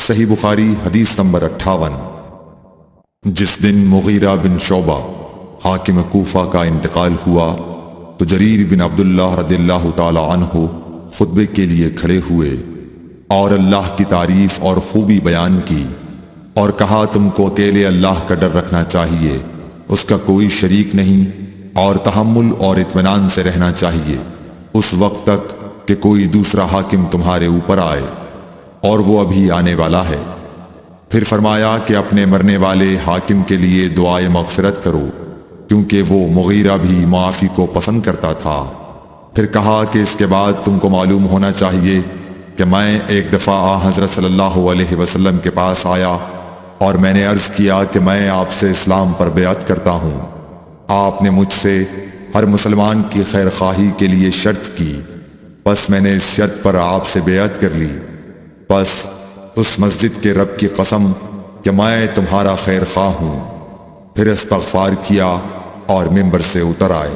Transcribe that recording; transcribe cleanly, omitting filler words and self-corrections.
صحیح بخاری حدیث نمبر 58۔ جس دن مغیرہ بن شعبہ حاکم کوفہ کا انتقال ہوا تو جریر بن عبداللہ رضی اللہ تعالی عنہ خطبے کے لیے کھڑے ہوئے اور اللہ کی تعریف اور خوبی بیان کی اور کہا تم کو اکیلے اللہ کا ڈر رکھنا چاہیے، اس کا کوئی شریک نہیں، اور تحمل اور اطمینان سے رہنا چاہیے اس وقت تک کہ کوئی دوسرا حاکم تمہارے اوپر آئے، اور وہ ابھی آنے والا ہے۔ پھر فرمایا کہ اپنے مرنے والے حاکم کے لیے دعائے مغفرت کرو، کیونکہ وہ مغیرہ بھی معافی کو پسند کرتا تھا۔ پھر کہا کہ اس کے بعد تم کو معلوم ہونا چاہیے کہ میں ایک دفعہ حضرت صلی اللہ علیہ وسلم کے پاس آیا اور میں نے عرض کیا کہ میں آپ سے اسلام پر بیعت کرتا ہوں۔ آپ نے مجھ سے ہر مسلمان کی خیر خواہی کے لیے شرط کی، بس میں نے اس شرط پر آپ سے بیعت کر لی۔ بس اس مسجد کے رب کی قسم کہ میں تمہارا خیر خواہ ہوں۔ پھر استغفار کیا اور ممبر سے اتر آئے۔